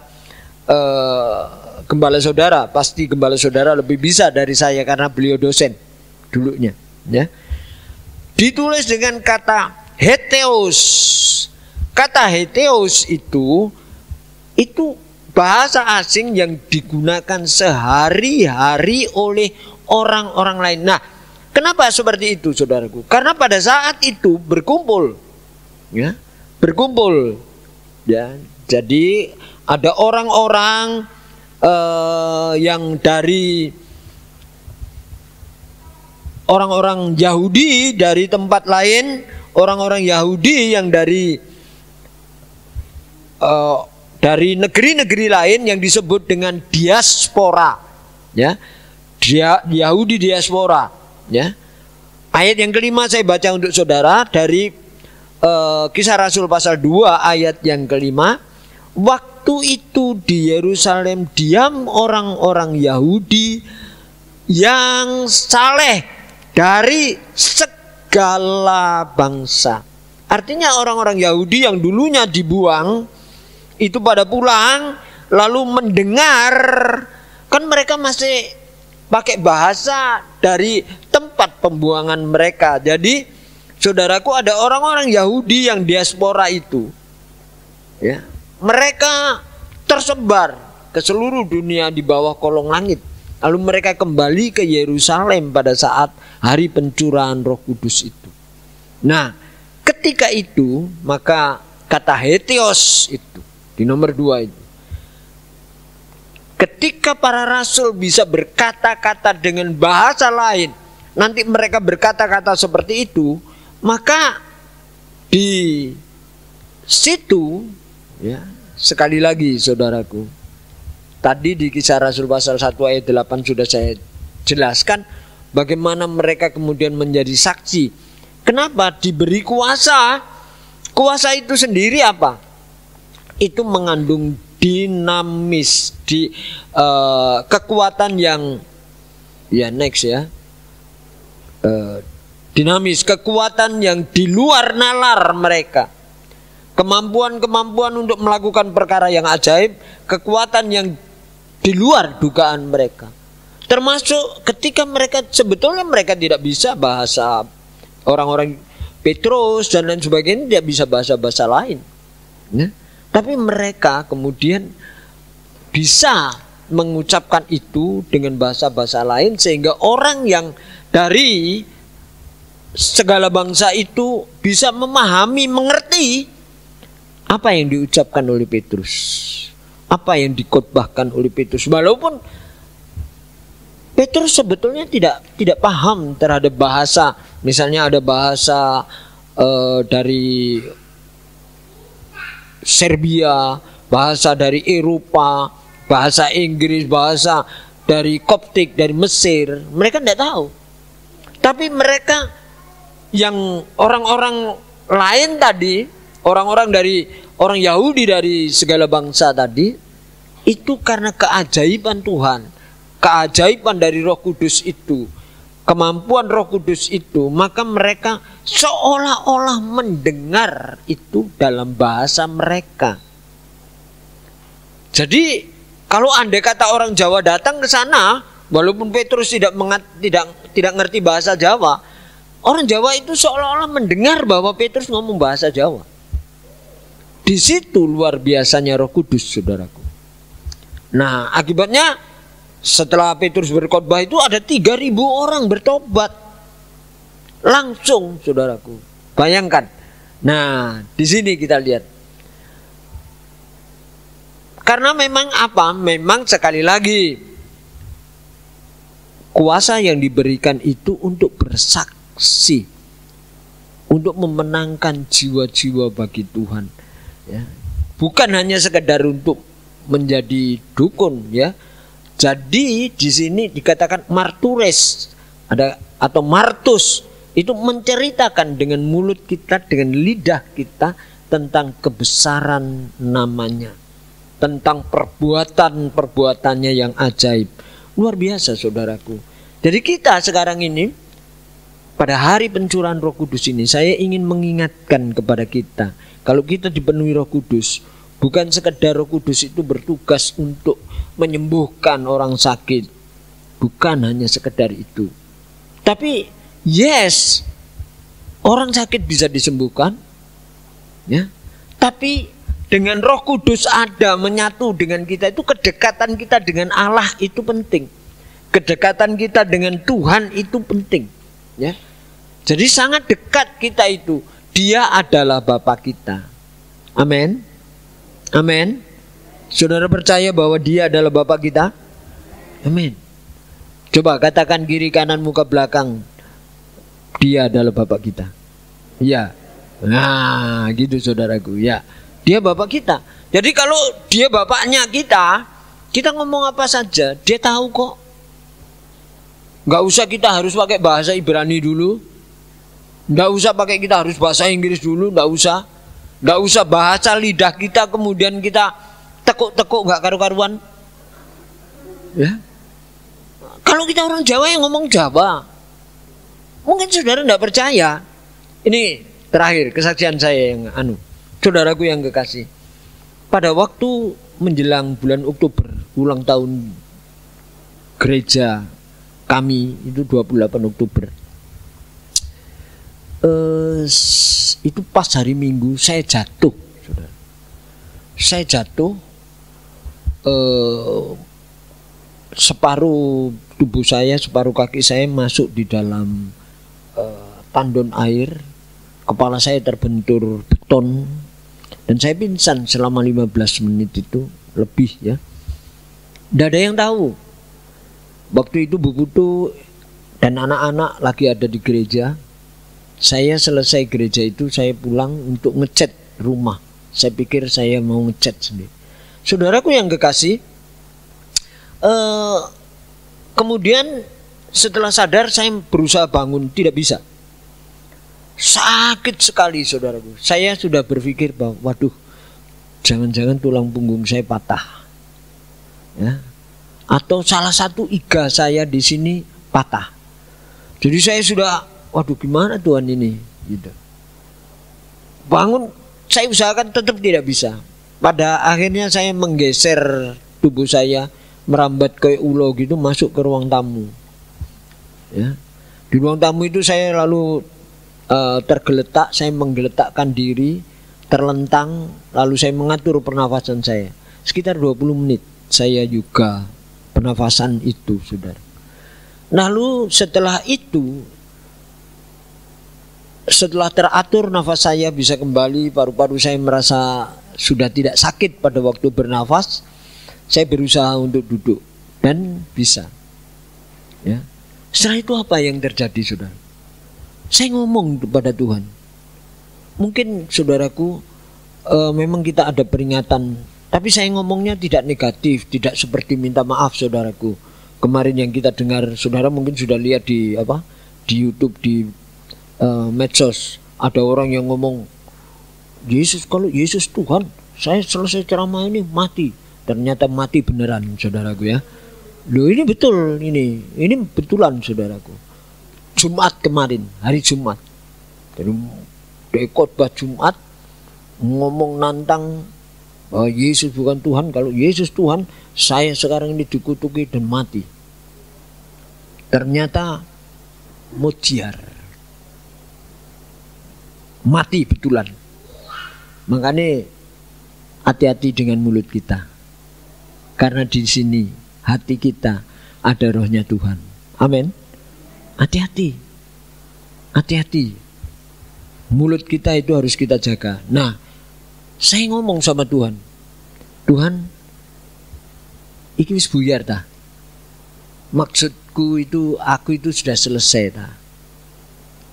gembala saudara, pasti gembala saudara lebih bisa dari saya karena beliau dosen dulunya, ya. Ditulis dengan kata heteos. Kata heteos itu bahasa asing yang digunakan sehari-hari oleh orang-orang lain. Nah, kenapa seperti itu, saudaraku? Karena pada saat itu berkumpul, ya, berkumpul, ya. Jadi ada orang-orang yang dari orang-orang Yahudi dari tempat lain, orang-orang Yahudi yang dari negeri-negeri lain yang disebut dengan diaspora, ya, Yahudi diaspora, ya. Ayat yang kelima saya baca untuk saudara dari Kisah Rasul pasal 2 ayat yang kelima. Waktu itu di Yerusalem diam orang-orang Yahudi yang saleh dari segala bangsa. Artinya orang-orang Yahudi yang dulunya dibuang itu pada pulang lalu mendengar, kan mereka masih pakai bahasa dari tempat pembuangan mereka. Jadi saudaraku, ada orang-orang Yahudi yang diaspora itu, ya, mereka tersebar ke seluruh dunia di bawah kolong langit. Lalu mereka kembali ke Yerusalem pada saat hari pencurahan Roh Kudus itu. Nah, ketika itu maka kata heteos itu di nomor 2 itu, ketika para rasul bisa berkata-kata dengan bahasa lain, nanti mereka berkata-kata seperti itu, maka di situ, ya, sekali lagi saudaraku, tadi di Kisah Rasul pasal 1 ayat 8 sudah saya jelaskan bagaimana mereka kemudian menjadi saksi. Kenapa diberi kuasa? Kuasa itu sendiri apa? Itu mengandung dinamis, kekuatan yang, ya, next ya, dinamis, kekuatan yang di luar nalar mereka. Kemampuan-kemampuan untuk melakukan perkara yang ajaib, kekuatan yang di luar dugaan mereka. Termasuk ketika mereka sebetulnya mereka tidak bisa bahasa, orang-orang Petrus dan lain sebagainya tidak bisa bahasa-bahasa lain, ya. Tapi mereka kemudian bisa mengucapkan itu dengan bahasa-bahasa lain, sehingga orang yang dari segala bangsa itu bisa memahami, mengerti apa yang diucapkan oleh Petrus, apa yang dikhotbahkan oleh Petrus. Walaupun Petrus sebetulnya tidak paham terhadap bahasa, misalnya ada bahasa dari Serbia, bahasa dari Eropa, bahasa Inggris, bahasa dari Koptik, dari Mesir, mereka tidak tahu. Tapi mereka yang orang-orang lain tadi, orang-orang dari orang Yahudi dari segala bangsa tadi, itu karena keajaiban Tuhan, keajaiban dari Roh Kudus itu, kemampuan Roh Kudus itu, maka mereka seolah-olah mendengar itu dalam bahasa mereka. Jadi kalau andai kata orang Jawa datang ke sana, walaupun Petrus tidak ngerti bahasa Jawa, orang Jawa itu seolah-olah mendengar bahwa Petrus ngomong bahasa Jawa. Di situ luar biasanya Roh Kudus, saudaraku. Nah, akibatnya setelah Petrus berkhotbah itu ada 3.000 orang bertobat. Langsung, saudaraku. Bayangkan. Nah, di sini kita lihat. Karena memang apa? Memang sekali lagi kuasa yang diberikan itu untuk bersaksi, untuk memenangkan jiwa-jiwa bagi Tuhan, ya. Bukan hanya sekedar untuk menjadi dukun, ya. Jadi di sini dikatakan martures atau martus, itu menceritakan dengan mulut kita, dengan lidah kita tentang kebesaran namanya, tentang perbuatan-perbuatannya yang ajaib. Luar biasa, saudaraku. Jadi kita sekarang ini, pada hari pencurahan Roh Kudus ini, saya ingin mengingatkan kepada kita, kalau kita dipenuhi Roh Kudus, bukan sekedar Roh Kudus itu bertugas untuk menyembuhkan orang sakit, bukan hanya sekedar itu. Tapi yes, orang sakit bisa disembuhkan, ya. Tapi dengan Roh Kudus ada menyatu dengan kita, itu kedekatan kita dengan Allah itu penting. Kedekatan kita dengan Tuhan itu penting, ya. Jadi sangat dekat kita itu. Dia adalah Bapa kita. Amin. Amin. Saudara percaya bahwa Dia adalah Bapa kita? Amin. Coba katakan kiri kanan muka belakang, Dia adalah Bapa kita. Ya. Nah, gitu saudaraku, ya. Dia Bapak kita. Jadi kalau Dia Bapaknya kita ngomong apa saja, Dia tahu kok. Nggak usah kita harus pakai bahasa Ibrani dulu. Nggak usah pakai kita harus bahasa Inggris dulu. Nggak usah. Nggak usah bahasa lidah kita kemudian kita tekuk-tekuk nggak karu-karuan. Ya. Kalau kita orang Jawa yang ngomong Jawa, mungkin saudara nggak percaya. Ini terakhir kesaksian saya yang saudaraku yang kekasih. Pada waktu menjelang bulan Oktober, ulang tahun gereja kami itu 28 Oktober. Itu pas hari Minggu saya jatuh, saudara. Saya jatuh, separuh tubuh saya, separuh kaki saya masuk di dalam tandon air. Kepala saya terbentur beton dan saya pingsan selama 15 menit itu lebih, ya. Tidak ada yang tahu. Waktu itu Bu Putu dan anak-anak lagi ada di gereja. Saya selesai gereja itu saya pulang untuk ngecat rumah. Saya pikir saya mau ngecat sendiri. Saudaraku yang kekasih, kemudian setelah sadar saya berusaha bangun, tidak bisa. Sakit sekali saudaraku. Saya sudah berpikir bahwa waduh, jangan-jangan tulang punggung saya patah, ya. Atau salah satu iga saya di sini patah. Jadi saya sudah, waduh gimana Tuhan ini, gitu. Bangun, saya usahakan tetap tidak bisa. Pada akhirnya saya menggeser tubuh saya, merambat kayak ulo gitu, masuk ke ruang tamu, ya. Di ruang tamu itu saya lalu tergeletak, saya menggeletakkan diri, terlentang, lalu saya mengatur pernafasan saya. Sekitar 20 menit saya juga pernafasan itu, saudara. Lalu setelah itu, setelah teratur nafas saya bisa kembali, paru-paru saya merasa sudah tidak sakit pada waktu bernafas. Saya berusaha untuk duduk dan bisa, ya. Setelah itu apa yang terjadi, saudara? Saya ngomong kepada Tuhan. Mungkin saudaraku, memang kita ada peringatan, tapi saya ngomongnya tidak negatif, tidak seperti minta maaf, saudaraku. Kemarin yang kita dengar, saudara mungkin sudah lihat di YouTube, di medsos, ada orang yang ngomong, Yesus, kalau Yesus Tuhan, saya selesai ceramah ini mati. Ternyata mati beneran, saudaraku, ya. Loh, ini betul, ini betulan, saudaraku. Jumat kemarin, hari Jumat, dari khotbah Jumat ngomong nantang bahwa Yesus bukan Tuhan. Kalau Yesus Tuhan, saya sekarang ini dikutuki dan mati. Ternyata mujiar, mati betulan. Makanya hati-hati dengan mulut kita. Karena di sini hati kita ada rohnya Tuhan. Amin. Hati-hati. Hati-hati. Mulut kita itu harus kita jaga. Nah, saya ngomong sama Tuhan. Tuhan, iki wis buyar ta. Maksudku itu, aku itu sudah selesai ta.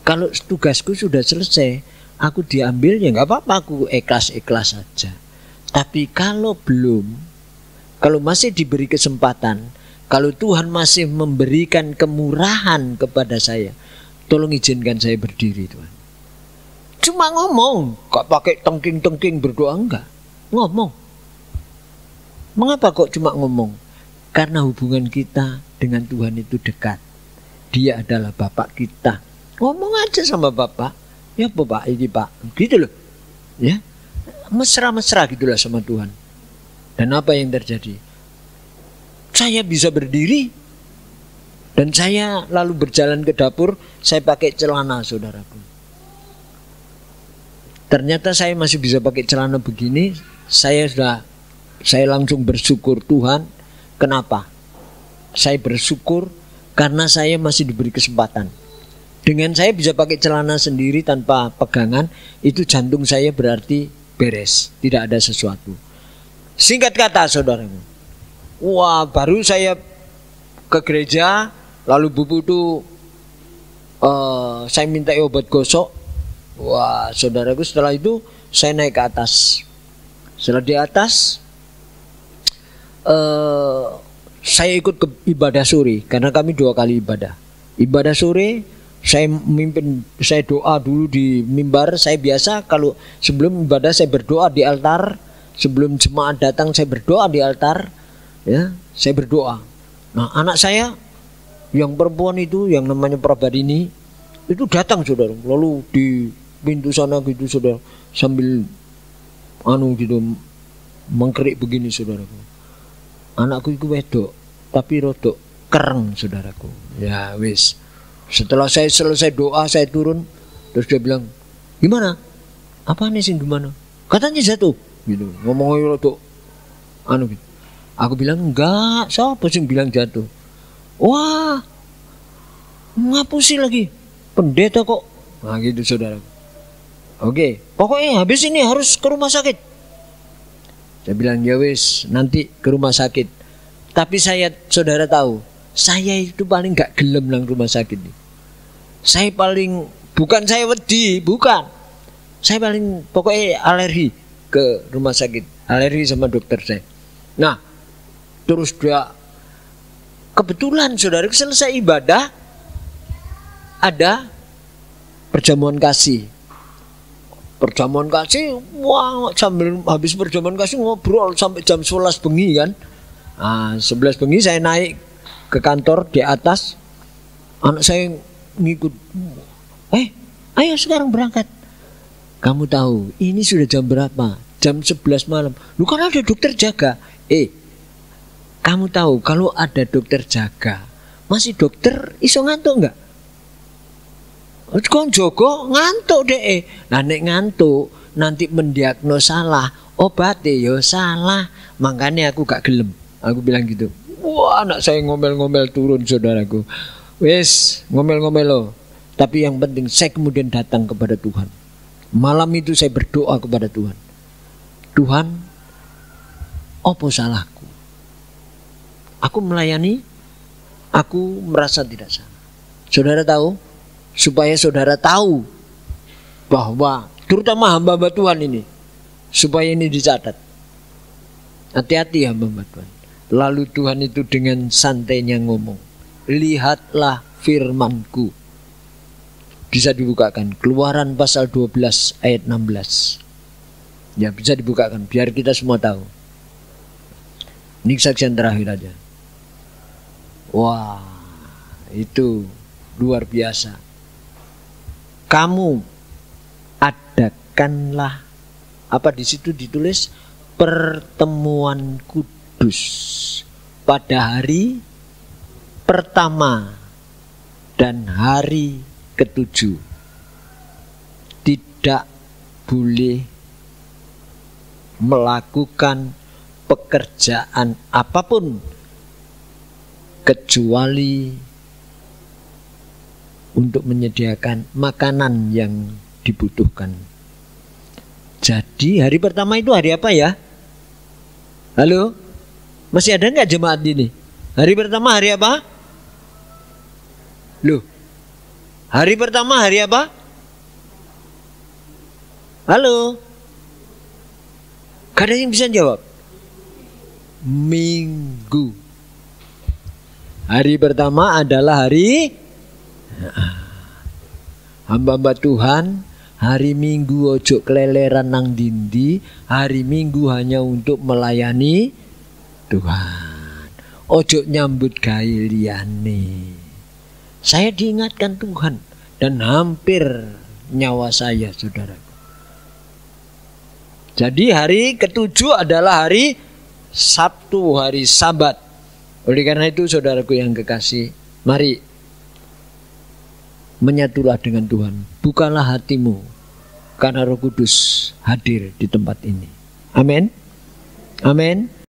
Kalau tugasku sudah selesai, aku diambil ya nggak apa-apa, aku ikhlas-ikhlas saja. Tapi kalau belum, kalau masih diberi kesempatan, kalau Tuhan masih memberikan kemurahan kepada saya, tolong izinkan saya berdiri, Tuhan. Cuma ngomong, kok pakai tengking-tengking berdoa, enggak. Ngomong. Mengapa kok cuma ngomong? Karena hubungan kita dengan Tuhan itu dekat. Dia adalah Bapak kita. Ngomong aja sama Bapak. Ya Bapak, ini Pak. Gitu loh. Ya. Mesra-mesra gitulah sama Tuhan. Dan apa yang terjadi? Saya bisa berdiri. Dan saya lalu berjalan ke dapur. Saya pakai celana, saudaraku. Ternyata saya masih bisa pakai celana begini. Saya langsung bersyukur Tuhan. Kenapa? Saya bersyukur karena saya masih diberi kesempatan. Dengan saya bisa pakai celana sendiri tanpa pegangan, itu jantung saya berarti beres, tidak ada sesuatu. Singkat kata, saudaraku, wah, baru saya ke gereja, lalu bubu itu saya minta obat gosok. Wah, saudaraku, setelah itu saya naik ke atas. Setelah di atas, saya ikut ke ibadah sore karena kami 2 kali ibadah. Ibadah sore saya doa dulu di mimbar. Saya biasa kalau sebelum ibadah saya berdoa di altar. Sebelum jemaat datang saya berdoa di altar. Ya, saya berdoa. Nah, anak saya yang perempuan itu yang namanya Prabadini itu datang, saudara. Lalu di pintu sana gitu, saudara, sambil gitu mengkerik begini, saudaraku. Anakku itu wedok, tapi rodok kereng, saudaraku. Ya wis. Setelah saya selesai doa, saya turun, terus dia bilang, gimana? Apa nih sih gimana? Katanya jatuh, gitu. Ngomongnya rodok, gitu. Aku bilang enggak, siapa sih bilang jatuh? Wah, ngapusi lagi, pendeta kok. Nah gitu, saudaraku. Oke, pokoknya habis ini harus ke rumah sakit. Saya bilang ya wis, nanti ke rumah sakit. Tapi saya, saudara tahu, saya itu paling gak gelem nang rumah sakit. Saya paling, bukan saya wedi, bukan. Saya paling pokoknya alergi ke rumah sakit, alergi sama dokter saya. Nah, terus dia kebetulan saudara selesai ibadah ada perjamuan kasih. Perjamuan kasih, wah, sambil habis perjamuan kasih ngobrol sampai jam 11 bengi kan. Nah, 11 bengi saya naik ke kantor di atas. Anak saya ngikut. Ayo sekarang berangkat. Kamu tahu, ini sudah jam berapa? Jam 11 malam. Lu kan ada dokter jaga. Kamu tahu kalau ada dokter jaga, masih dokter iso ngantuk enggak? Kon jogo ngantuk deh. Nah nek ngantuk nanti mendiagnos salah, obatnya yo salah. Makanya aku gak gelem. Aku bilang gitu. Wah, anak saya ngomel-ngomel turun, saudaraku. Wes, ngomel-ngomel loh. Tapi yang penting saya kemudian datang kepada Tuhan. Malam itu saya berdoa kepada Tuhan. Tuhan, apa salahku? Aku melayani, aku merasa tidak salah. Saudara tahu? Supaya saudara tahu bahwa terutama hamba-hamba Tuhan ini, supaya ini dicatat. Hati-hati hamba-hamba Tuhan. Lalu Tuhan itu dengan santainya ngomong, lihatlah firmanku. Bisa dibukakan Keluaran pasal 12 ayat 16. Ya, bisa dibukakan biar kita semua tahu. Ini saksian terakhir aja. Wah, itu luar biasa. Kamu adakanlah, apa di situ ditulis, pertemuan kudus pada hari pertama dan hari ke-7. Tidak boleh melakukan pekerjaan apapun kecuali untuk menyediakan makanan yang dibutuhkan. Jadi hari pertama itu hari apa ya? Halo? Masih ada nggak jemaat ini? Hari pertama hari apa? Loh, hari pertama hari apa? Halo? Gak ada yang bisa jawab. Minggu. Hari pertama adalah hari hamba-hamba Tuhan. Hari Minggu ojo keleleran nang dindi. Hari Minggu hanya untuk melayani Tuhan. Ojo nyambut gawe liyane. Saya diingatkan Tuhan dan hampir nyawa saya, saudaraku. Jadi hari ketujuh adalah hari Sabtu, hari Sabat. Oleh karena itu saudaraku yang kekasih, mari menyatulah dengan Tuhan. Bukalah hatimu karena Roh Kudus hadir di tempat ini. Amin. Amin.